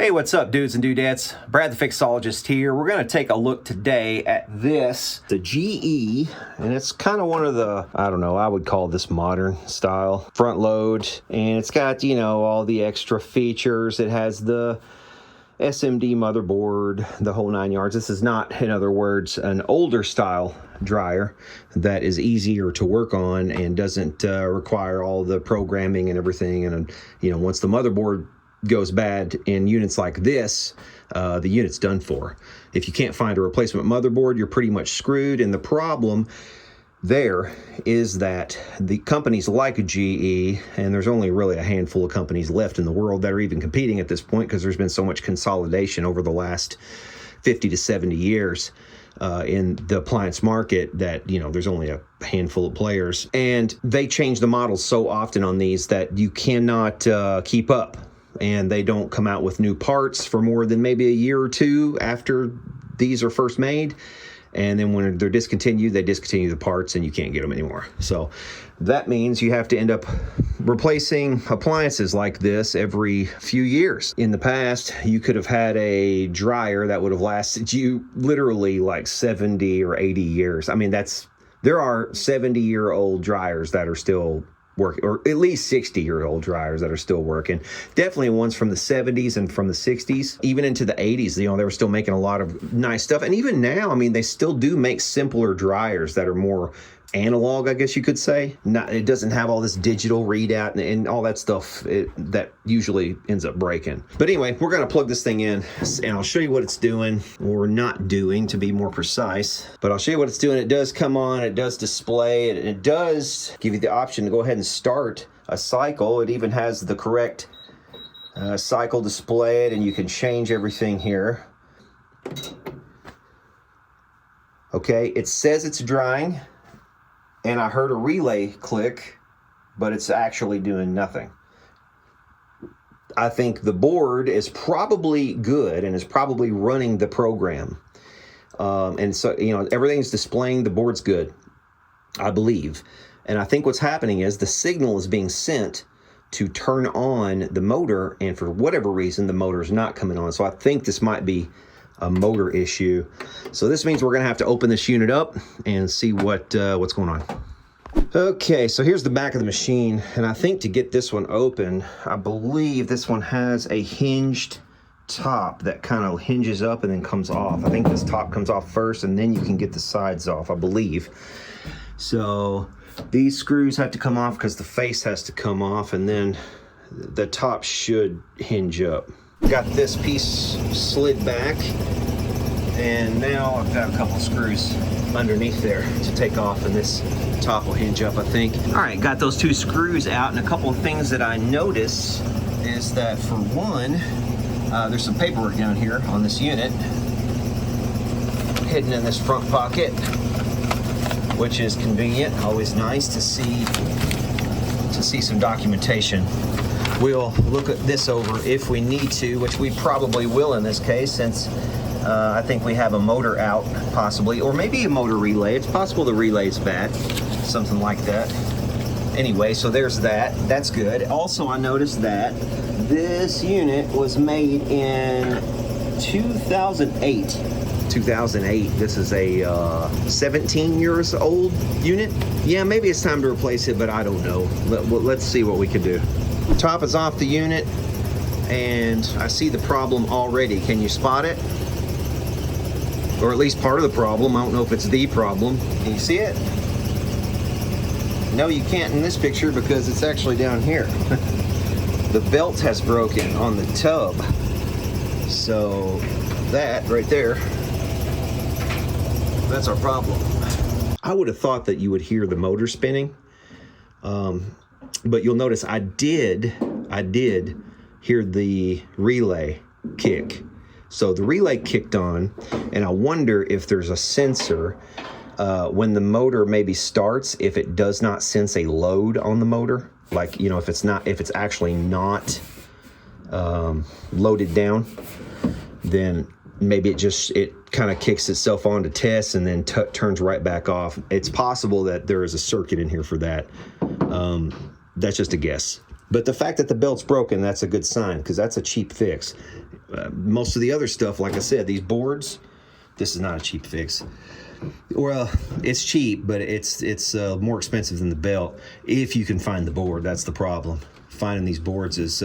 Hey, what's up, dudes and dudettes? Brad the Fixologist here. We're going to take a look today at this, the GE, and it's kind of one of the, I don't know, I would call this modern style front load, and it's got, you know, all the extra features. It has the SMD motherboard, the whole 9 yards. This is not, in other words, an older style dryer that is easier to work on and doesn't require all the programming and everything. And, you know, once the motherboard goes bad in units like this, the unit's done for. If you can't find a replacement motherboard, you're pretty much screwed. And the problem there is that the companies like GE, and there's only really a handful of companies left in the world that are even competing at this point because there's been so much consolidation over the last 50 to 70 years in the appliance market that, you know, there's only a handful of players. And they change the models so often on these that you cannot keep up. And they don't come out with new parts for more than maybe a year or two after these are first made. And then when they're discontinued, they discontinue the parts and you can't get them anymore. So that means you have to end up replacing appliances like this every few years. In the past, you could have had a dryer that would have lasted you literally like 70 or 80 years. I mean, there are 70-year-old dryers that are still work, or at least 60-year-old dryers that are still working. Definitely ones from the 70s and from the 60s, even into the 80s. You know, they were still making a lot of nice stuff. And even now, I mean, they still do make simpler dryers that are more analog, I guess you could say. It doesn't have all this digital readout and all that stuff that usually ends up breaking. But anyway, we're going to plug this thing in and I'll show you what it's doing, or not doing to be more precise. But I'll show you what it's doing. It does come on, it does display, and it does give you the option to go ahead and start a cycle. It even has the correct cycle displayed, and you can change everything here. Okay, it says it's drying. And I heard a relay click, but it's actually doing nothing. I think the board is probably good and is probably running the program. And so, you know, everything's displaying, the board's good, I believe. And I think what's happening is the signal is being sent to turn on the motor, and for whatever reason, the motor is not coming on. So I think this might be a motor issue. So this means we're gonna have to open this unit up and see what's going on. Okay, so here's the back of the machine, and I think to get this one open, I believe this one has a hinged top that kind of hinges up and then comes off. I think this top comes off first, and then you can get the sides off, I believe. So these screws have to come off because the face has to come off, and then the top should hinge up. Got this piece slid back, and now I've got a couple screws underneath there to take off, and this top will hinge up, I think. All right, got those two screws out, and a couple of things that I notice is that, for one, there's some paperwork down here on this unit hidden in this front pocket, which is convenient. Always nice to see some documentation. We'll look at this over if we need to, which we probably will in this case, since I think we have a motor out, possibly, or maybe a motor relay. It's possible the relay's bad, something like that. Anyway, so there's that. That's good. Also, I noticed that this unit was made in 2008. 2008. This is a 17 years old unit. Yeah, maybe it's time to replace it, but I don't know. Let's see what we can do. Top is off the unit, and I see the problem already. Can you spot it? Or at least part of the problem. I don't know if it's the problem. Can you see it? No, you can't in this picture because it's actually down here. The belt has broken on the tub. So that right there, that's our problem. I would have thought that you would hear the motor spinning. But you'll notice I did hear the relay kick. So the relay kicked on, and I wonder if there's a sensor when the motor maybe starts, if it does not sense a load on the motor, like, you know, if it's actually not loaded down, then maybe it kind of kicks itself on to test and then turns right back off. It's possible that there is a circuit in here for that. That's just a guess. But the fact that the belt's broken, that's a good sign, because that's a cheap fix. most of the other stuff, like I said, these boards, this is not a cheap fix. Well, it's cheap, but it's more expensive than the belt if you can find the board. That's the problem. Finding these boards is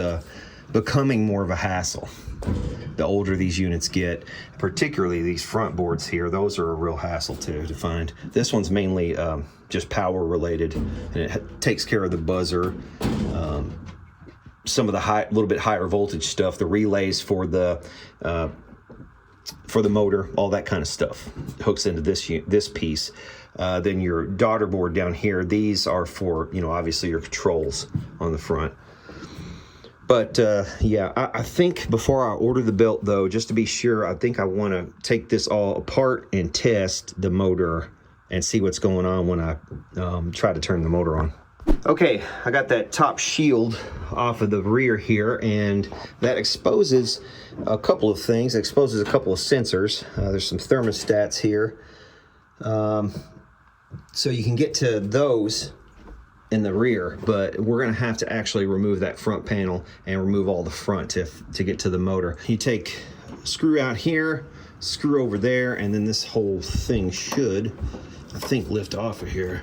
becoming more of a hassle the older these units get, particularly these front boards here. Those are a real hassle too to find. This one's mainly just power related, and it takes care of the buzzer, some of the little bit higher voltage stuff, the relays for the motor, all that kind of stuff hooks into this piece. Then your daughter board down here, these are for, you know, obviously your controls on the front. But yeah, I think before I order the belt though, just to be sure, I think I want to take this all apart and test the motor and see what's going on when I try to turn the motor on. Okay, I got that top shield off of the rear here, and that exposes a couple of things. It exposes a couple of sensors. There's some thermostats here. So you can get to those in the rear, but we're gonna have to actually remove that front panel and remove all the front to get to the motor. You take a screw out here, screw over there, and then this whole thing should, I think, lift off of here.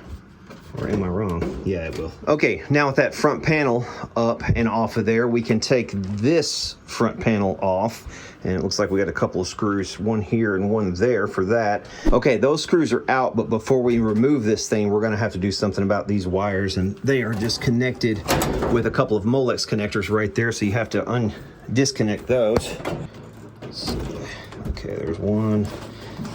Or am I wrong? Yeah, it will. Okay, now with that front panel up and off of there, we can take this front panel off. And it looks like we got a couple of screws, one here and one there for that. Okay, those screws are out, but before we remove this thing, we're gonna have to do something about these wires, and they are disconnected with a couple of Molex connectors right there, so you have to disconnect those. So, okay, there's one,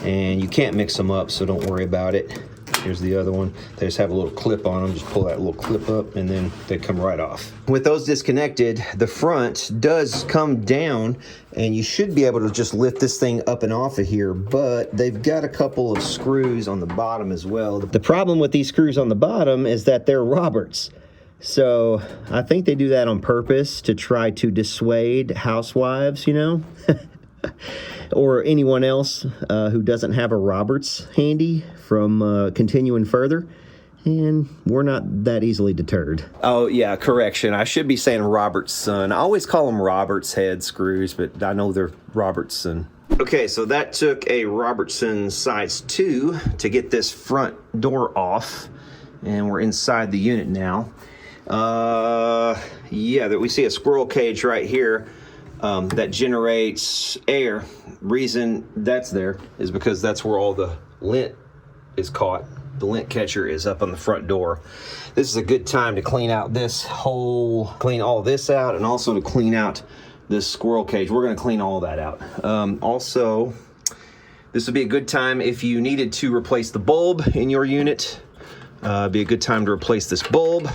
and you can't mix them up, so don't worry about it. Here's the other one. They just have a little clip on them. Just pull that little clip up and then they come right off. With those disconnected, the front does come down and you should be able to just lift this thing up and off of here, but they've got a couple of screws on the bottom as well. The problem with these screws on the bottom is that they're Roberts. So I think they do that on purpose to try to dissuade housewives, you know? Or anyone else who doesn't have a Roberts handy from continuing further, and we're not that easily deterred. Oh yeah, correction, I should be saying Robertson. I always call them Roberts head screws, but I know they're Robertson. Okay, so that took a Robertson size 2 to get this front door off, and we're inside the unit now. Yeah, we see a squirrel cage right here that generates air. Reason that's there is because that's where all the lint is caught. The lint catcher is up on the front door. This is a good time to clean out clean all this out, and also to clean out this squirrel cage. We're gonna clean all that out. Also, this would be a good time if you needed to replace the bulb in your unit. Be a good time to replace this bulb.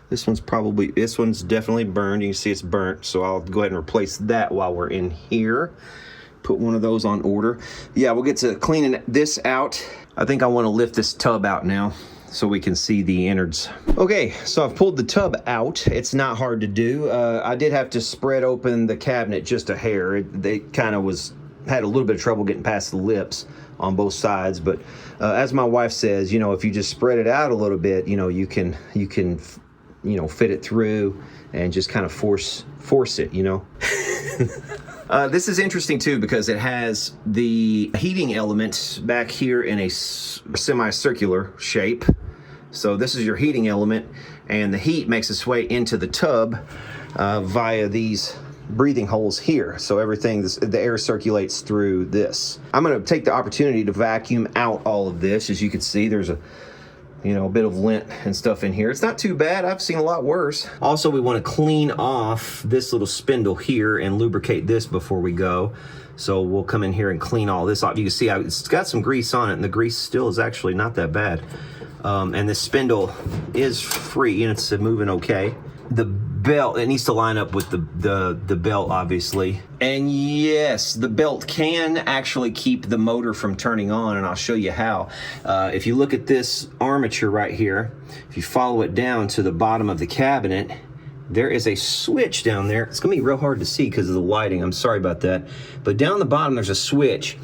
This one's definitely burned. You can see it's burnt, so I'll go ahead and replace that while we're in here. Put one of those on order. Yeah, we'll get to cleaning this out. I think I want to lift this tub out now so we can see the innards. Okay, so I've pulled the tub out. It's not hard to do. I did have to spread open the cabinet just a hair. They kind of had a little bit of trouble getting past the lips on both sides, but as my wife says, you know, if you just spread it out a little bit, you know, you can fit it through and just kind of force it, you know. This is interesting too because it has the heating element back here in a semicircular shape. So this is your heating element, and the heat makes its way into the tub via these breathing holes here. So the air circulates through this. I'm going to take the opportunity to vacuum out all of this. As you can see, there's a bit of lint and stuff in here. It's not too bad. I've seen a lot worse. Also, we want to clean off this little spindle here and lubricate this before we go. So we'll come in here and clean all this off. You can see it's got some grease on it, and the grease still is actually not that bad. And this spindle is free and it's moving okay. The belt, it needs to line up with the belt, obviously. And yes, the belt can actually keep the motor from turning on, and I'll show you how. If you look at this armature right here, if you follow it down to the bottom of the cabinet, there is a switch down there. It's gonna be real hard to see because of the lighting. I'm sorry about that. But down the bottom, there's a switch.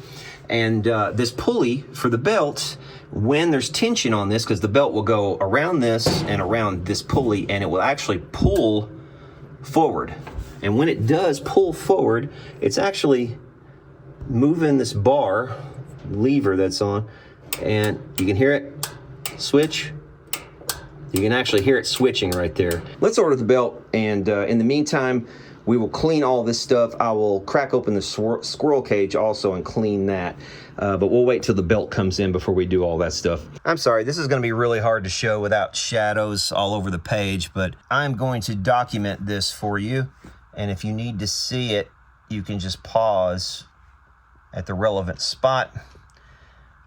And this pulley for the belt, when there's tension on this, because the belt will go around this and around this pulley, and it will actually pull forward. And when it does pull forward, it's actually moving this bar lever that's on, and you can hear it switch. You can actually hear it switching right there. Let's order the belt, and in the meantime, we will clean all this stuff. I will crack open the squirrel cage also and clean that. But we'll wait till the belt comes in before we do all that stuff. I'm sorry, this is gonna be really hard to show without shadows all over the page, but I'm going to document this for you. And if you need to see it, you can just pause at the relevant spot.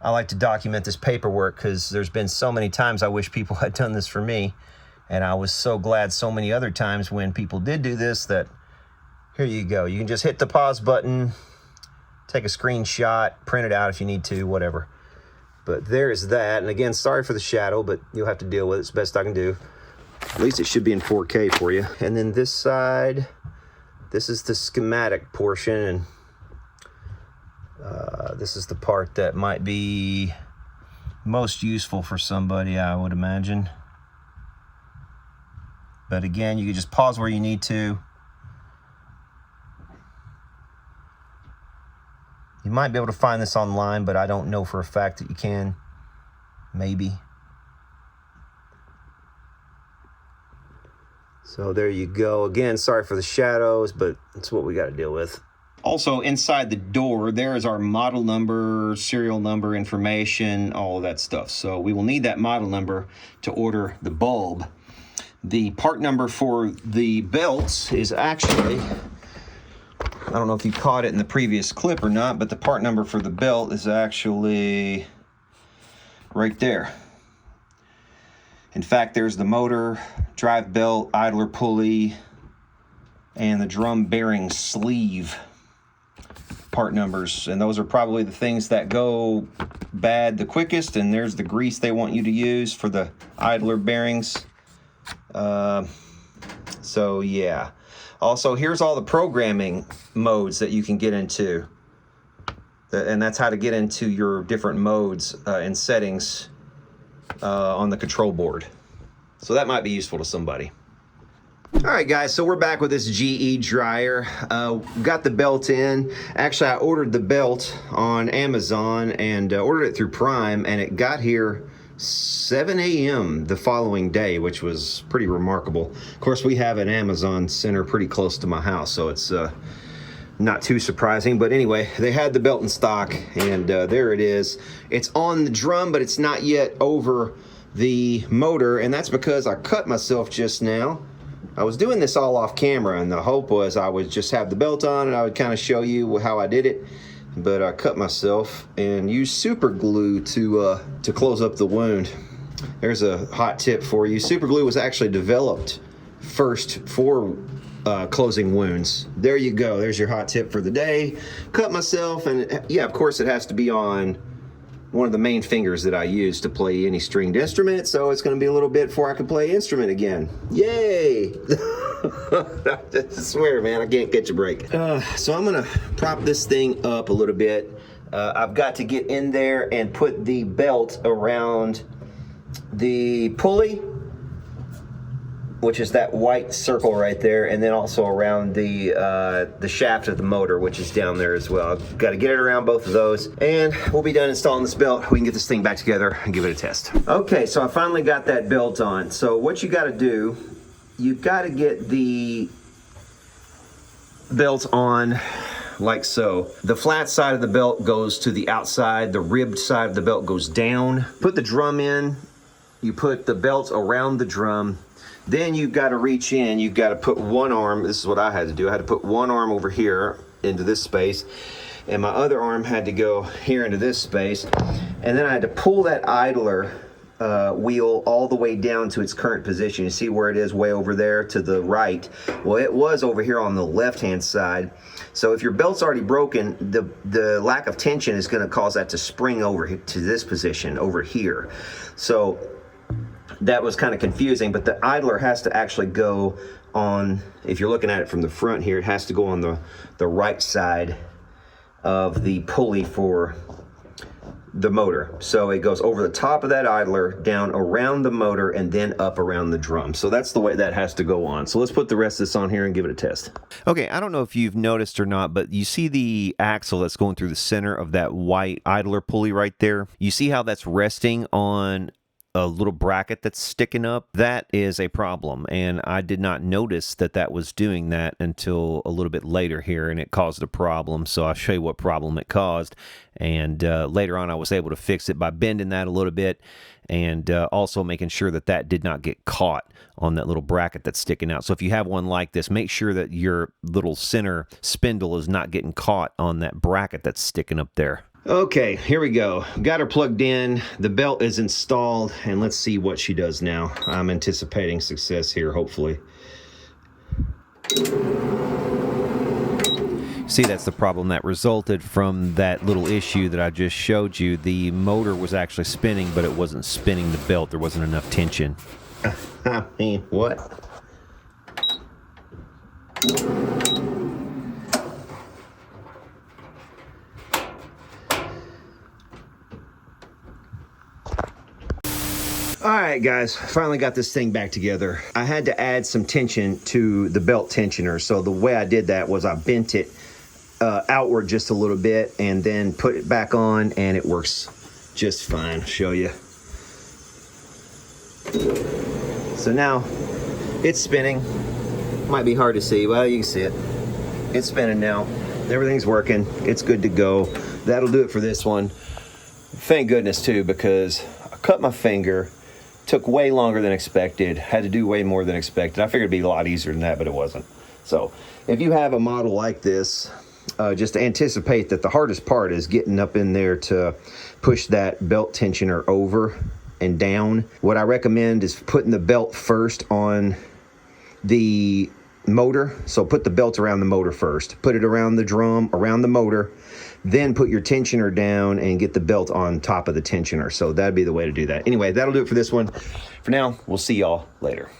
I like to document this paperwork because there's been so many times I wish people had done this for me. And I was so glad so many other times when people did do this that here you go. You can just hit the pause button, take a screenshot, print it out if you need to, whatever. But there's that. And again, sorry for the shadow, but you'll have to deal with it. It's the best I can do. At least it should be in 4K for you. And then this side, this is the schematic portion. And this is the part that might be most useful for somebody, I would imagine. But again, you can just pause where you need to. You might be able to find this online, but I don't know for a fact that you can. Maybe. So there you go. Again, sorry for the shadows, but it's what we got to deal with. Also, inside the door, there is our model number, serial number information, all of that stuff. So we will need that model number to order the bulb. The part number for the belts is actually, I don't know if you caught it in the previous clip or not, but the part number for the belt is actually right there. In fact, there's the motor, drive belt, idler pulley, and the drum bearing sleeve part numbers. And those are probably the things that go bad the quickest. And there's the grease they want you to use for the idler bearings. So yeah. Also, here's all the programming modes that you can get into. And that's how to get into your different modes and settings on the control board. So that might be useful to somebody. All right, guys, so we're back with this GE dryer. Got the belt in. Actually, I ordered the belt on Amazon and ordered it through Prime, and it got here 7 a.m. the following day, which was pretty remarkable. Of course, we have an Amazon center pretty close to my house, so it's not too surprising. But anyway, they had the belt in stock, and there it is. It's on the drum, but it's not yet over the motor, and that's because I cut myself just now. I was doing this all off camera, and the hope was I would just have the belt on and I would kind of show you how I did it. But I cut myself and used super glue to close up the wound. There's a hot tip for you. Super glue was actually developed first for closing wounds. There you go. There's your hot tip for the day. Cut myself, and yeah, of course it has to be on one of the main fingers that I use to play any stringed instrument, so it's going to be a little bit before I can play instrument again. Yay! I swear, man, I can't catch a break. So I'm going to prop this thing up a little bit. I've got to get in there and put the belt around the pulley, which is that white circle right there, and then also around the shaft of the motor, which is down there as well. I've got to get it around both of those, and we'll be done installing this belt. We can get this thing back together and give it a test. Okay, so I finally got that belt on. So what you got to do, you've got to get the belt on like so. The flat side of the belt goes to the outside, the ribbed side of the belt goes down. Put the drum in, you put the belt around the drum. Then you've got to reach in, you've got to put one arm, this is what I had to do, I had to put one arm over here into this space, and my other arm had to go here into this space, and then I had to pull that idler wheel all the way down to its current position. You see where it is way over there to the right? Well, it was over here on the left-hand side. So if your belt's already broken, the lack of tension is going to cause that to spring over to this position over here. So that was kind of confusing, but the idler has to actually go on, if you're looking at it from the front here, it has to go on the right side of the pulley for the motor. So it goes over the top of that idler, down around the motor, and then up around the drum. So that's the way that has to go on. So let's put the rest of this on here and give it a test. Okay, I don't know if you've noticed or not, but you see the axle that's going through the center of that white idler pulley right there? You see how that's resting on a little bracket that's sticking up? That is a problem, and I did not notice that that was doing that until a little bit later here, and it caused a problem. So I'll show you what problem it caused, and later on I was able to fix it by bending that a little bit, and also making sure that that did not get caught on that little bracket that's sticking out. So if you have one like this, make sure that your little center spindle is not getting caught on that bracket that's sticking up there. Okay, here we go. Got her plugged in. The belt is installed, and let's see what she does now. I'm anticipating success here, hopefully. See, that's the problem that resulted from that little issue that I just showed you. The motor was actually spinning, but it wasn't spinning the belt. There wasn't enough tension. I mean, what? Alright guys, finally got this thing back together. I had to add some tension to the belt tensioner, so the way I did that was I bent it outward just a little bit and then put it back on, and it works just fine. I'll show you. So now it's spinning. Might be hard to see. Well, you can see it. It's spinning now. Everything's working. It's good to go. That'll do it for this one. Thank goodness too, because I cut my finger. Took way longer than expected. Had to do way more than expected. I figured it'd be a lot easier than that, but it wasn't. So if you have a model like this, just anticipate that the hardest part is getting up in there to push that belt tensioner over and down. What I recommend is putting the belt first on the motor. So put the belt around the motor first. Put it around the drum, around the motor. Then put your tensioner down and get the belt on top of the tensioner. So that'd be the way to do that. Anyway, that'll do it for this one. For now, we'll see y'all later.